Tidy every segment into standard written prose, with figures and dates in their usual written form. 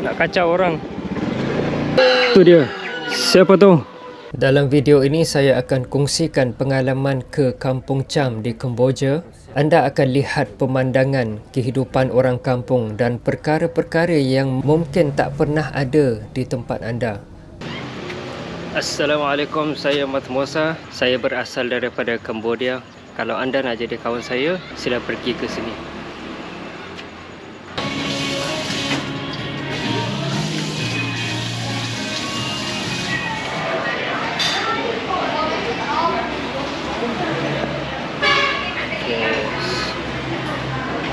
Nak kacau orang. Tu dia. Siapa tu? Dalam video ini saya akan kongsikan pengalaman ke Kampung Cham di Kemboja. Anda akan lihat pemandangan kehidupan orang kampung dan perkara-perkara yang mungkin tak pernah ada di tempat anda. Assalamualaikum, saya Mat Musa. Saya berasal daripada Cambodia. Kalau anda nak jadi kawan saya, sila pergi ke sini.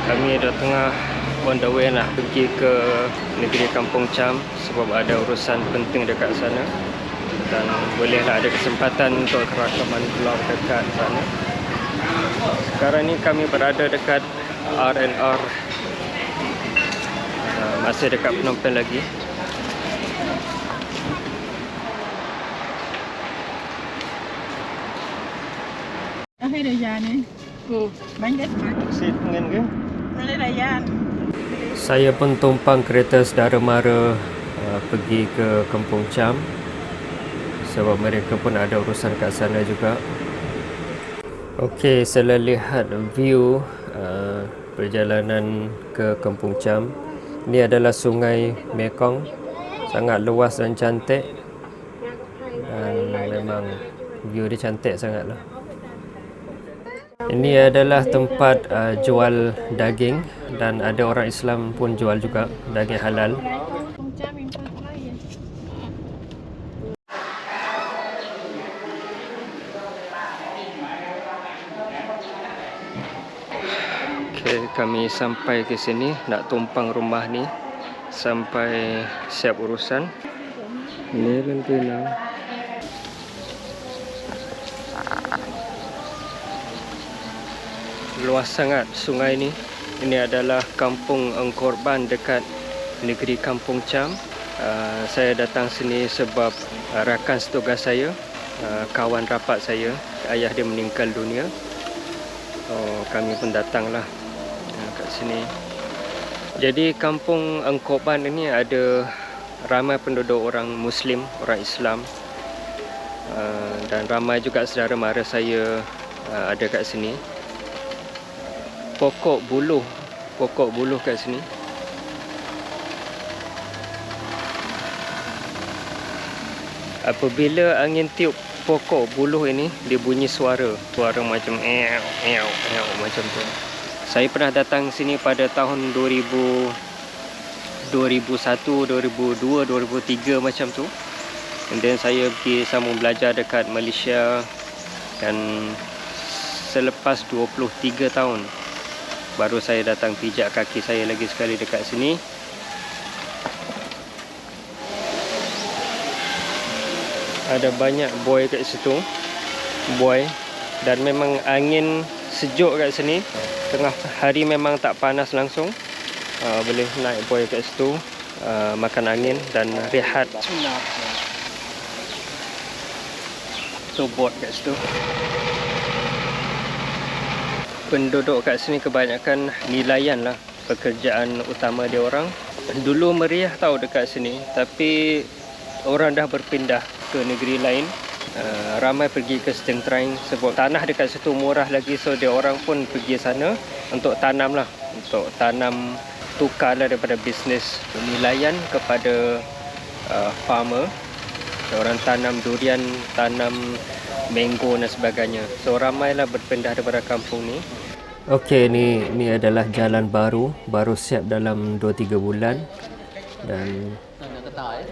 Kami dah tengah on the way nak pergi ke negeri Kampung Cham sebab ada urusan penting dekat sana. Dan bolehlah ada kesempatan untuk rakaman vlog dekat sana. Sekarang ni kami berada dekat R&R, masih dekat Phnom Penh lagi. Hay là già nè. Bánh đất mà. Seat dengan ke? Đây là già. Saya pun tumpang kereta saudara mara pergi ke Kampung Cham sebab mereka pun ada urusan kat sana juga. Okey, saya lihat view perjalanan ke Kampung Cham. Ini adalah Sungai Mekong, sangat luas dan cantik, dan memang view dia cantik sangatlah. Ini adalah tempat jual daging dan ada orang Islam pun jual juga daging halal. Okay, kami sampai ke sini, nak tumpang rumah ni sampai siap urusan. Ini kan kena. Luas sangat sungai ni. Ini adalah kampung Engkorban dekat negeri Kampung Cham. Saya datang sini sebab rakan setugas saya, kawan rapat saya, ayah dia meninggal dunia. Kami pun datanglah kat sini. Jadi kampung Engkorban ini ada ramai penduduk orang Muslim, orang Islam, dan ramai juga saudara mara saya ada kat sini. Pokok buluh kat sini. Apabila angin tiup pokok buluh ini, dia bunyi suara macam macam tu. Saya pernah datang sini pada tahun 2001, 2002, 2003 macam tu. And then saya pergi sambung belajar dekat Malaysia, dan selepas 23 tahun baru saya datang pijak kaki saya lagi sekali dekat sini. Ada banyak buai kat situ, buai, dan memang angin sejuk kat sini. Tengah hari memang tak panas langsung. Boleh naik buai kat situ, makan angin dan rehat. Tu bot kat situ. Penduduk kat sini kebanyakan nelayan lah pekerjaan utama dia orang. Dulu meriah tahu dekat sini, tapi orang dah berpindah ke negeri lain. Ramai pergi ke Sting Train sebab tanah dekat situ murah lagi, so dia orang pun pergi sana untuk tanam lah, untuk tanam, tukarlah daripada bisnes nelayan kepada farmer. Dia orang tanam durian, tanam mango dan sebagainya. So ramailah berpindah daripada kampung ni. Okey, ni adalah jalan baru siap dalam 2-3 bulan, dan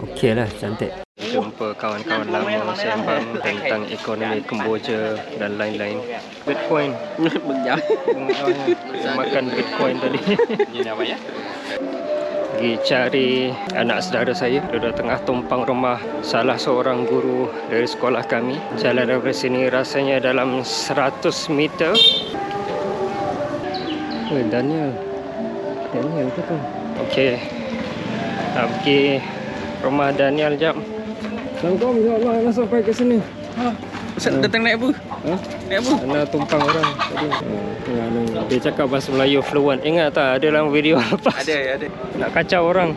okeylah, cantik. Jumpa kawan-kawan lama sembang tentang ekonomi Kemboja dan lain-lain. Bitcoin. Makan Bitcoin tadi. Pergi cari anak saudara saya. Dia dah tengah tumpang rumah salah seorang guru dari sekolah kami. Jalan daripada sini rasanya dalam 100 meter. Daniel ke tu? Okey, nak pergi rumah Daniel jap. Assalamualaikum, insyaAllah nak sampai ke sini. Datang naik apa? Naik apa? Nak tumpang orang tadi. Dia cakap bahasa Melayu fluent. Ingat tak ada dalam video lepas? Ada. Nak kacau orang.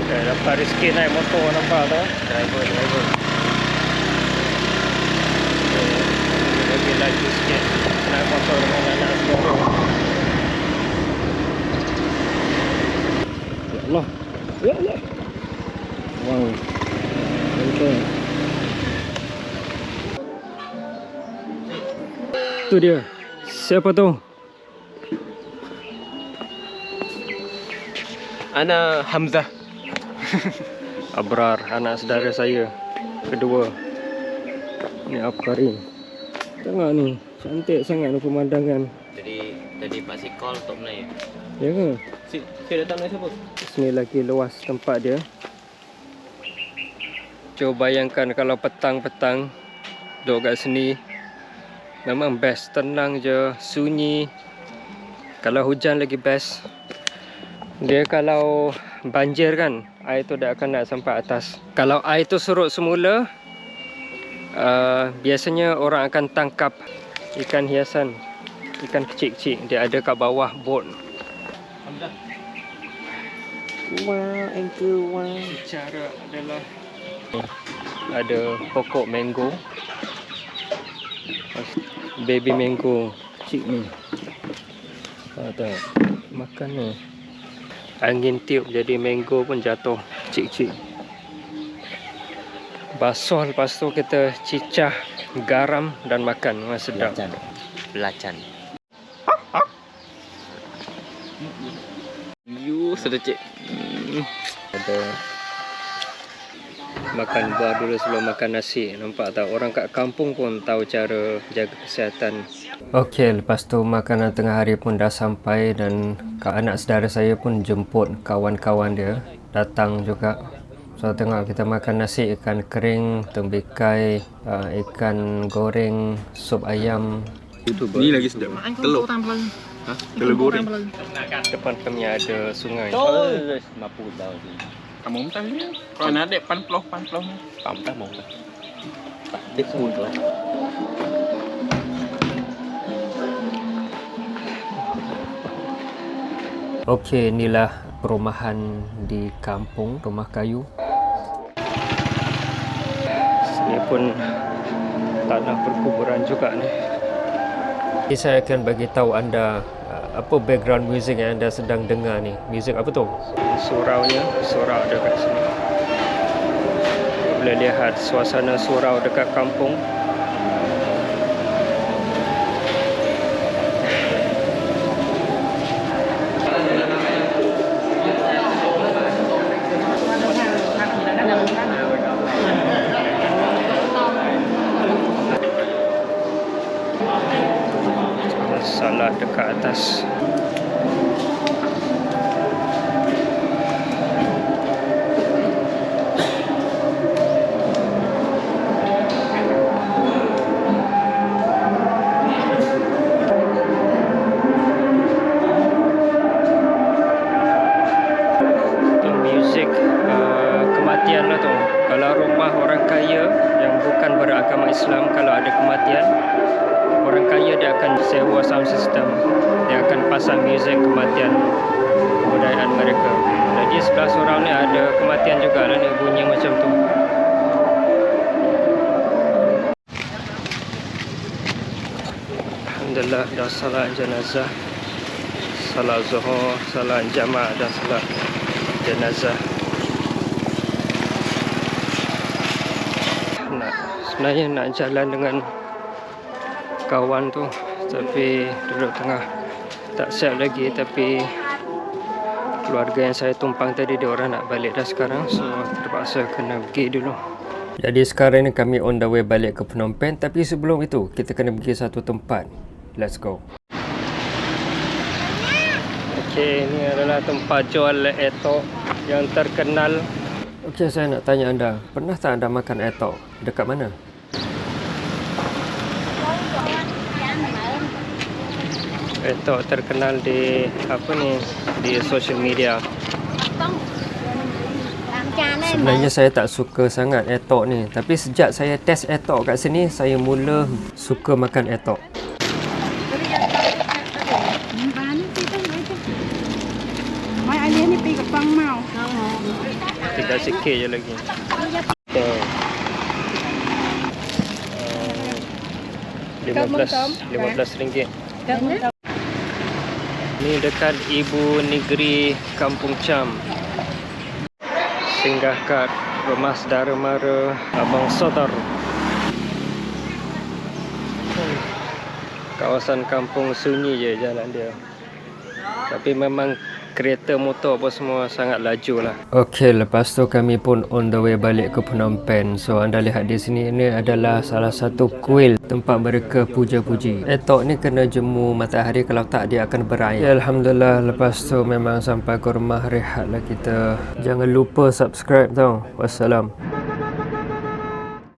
Dapat rezeki naik motor nampak tu. Driver. Lebih laju sikit naik motor dengan anak saudara. Ya Allah. Ya Allah. Wow. Betul. Tu dia. Siapa tu? Ana Hamzah. Abrar, anak saudara saya kedua. Ni Afkarin. Tengok ni, cantik sangat ni pemandangan. Tadi Pak Si call untuk Melayu. Ya ke? Saya datang dengan siapa? Sini lagi luas tempat dia. Cuba bayangkan kalau petang-petang duduk kat sini. Memang best, tenang je, sunyi. Kalau hujan lagi best. Dia kalau banjir kan, air tu dah akan nak sampai atas. Kalau air tu surut semula, biasanya orang akan tangkap ikan hiasan, ikan kecil-kecil. Dia ada kat bawah bot. Wah, anchor wah. Cara adalah ada pokok mango, baby mango kecil ni. Tak makan ni. Angin tiup jadi mango pun jatuh kecil-kecil. Basuh, lepas tu kita cicah garam dan makan. Memang sedap. Belacan. You sedap cik. Ada makan buah dulu sebelum makan nasi. Nampak tak? Orang kat kampung pun tahu cara jaga kesihatan. Okey, lepas tu makanan tengah hari pun dah sampai dan anak saudara saya pun jemput kawan-kawan dia datang juga. So tengok kita makan nasi ikan kering, tembikai, ikan goreng, sup ayam. Ni lagi sedap. Telur. Ha? Telur goreng. Depan kami ada sungai. Mampu dah. Kamu mentang ni. Kalau nak ada pan-ploh. Pam mau. Dia pun tu. Okey, inilah perumahan di kampung, rumah kayu. Sini pun tanah perkuburan juga ni. Jadi saya akan bagi tahu anda apa background music yang anda sedang dengar ni. Music apa tu? Surau dekat sini. Boleh lihat suasana surau dekat kampung. Salah dekat atas. Itu music kematian lah tu. Kalau rumah orang kaya yang bukan beragama Islam, kalau ada kematian, orang kaya dia akan sewa sound system. Dia akan pasang muzik kematian kebudayaan mereka. Jadi sebelah surau ni ada kematian juga lah ni, bunyi macam tu. Alhamdulillah dah salat jenazah, salat zuhur, salat jamaah dan salat jenazah. Sebenarnya nak jalan dengan kawan tu, tapi duduk tengah tak siap lagi. Tapi keluarga yang saya tumpang tadi, dia orang nak balik dah sekarang, so terpaksa kena pergi dulu. Jadi sekarang ni kami on the way balik ke Phnom Penh. Tapi sebelum itu kita kena pergi satu tempat. Let's go. Okey, ini adalah tempat jual etok yang terkenal. Okey, saya nak tanya anda, pernah tak anda makan etok? Dekat mana? Etok terkenal di apa ni, di social media. Sebenarnya saya tak suka sangat etok ni, tapi sejak saya test etok kat sini, saya mula suka makan etok. Mai anh em ni pergi ke Pang mau. Tinggal sikit je lagi. Okay. 15 ringgit. Ni dekat Ibu Negeri Kampung Cham. Singgah kat rumah saudara mara Abang Sodar. Kawasan kampung sunyi je jalan dia. Tapi memang kereta motor apa semua sangat laju lah. Okey, lepas tu kami pun on the way balik ke Phnom Penh. So anda lihat di sini, ini adalah salah satu kuil tempat mereka puja-puji. Etok ni kena jemu matahari, kalau tak dia akan berair. Ya, Alhamdulillah, lepas tu memang sampai ke rumah, rehatlah kita. Jangan lupa subscribe tau. Wassalam.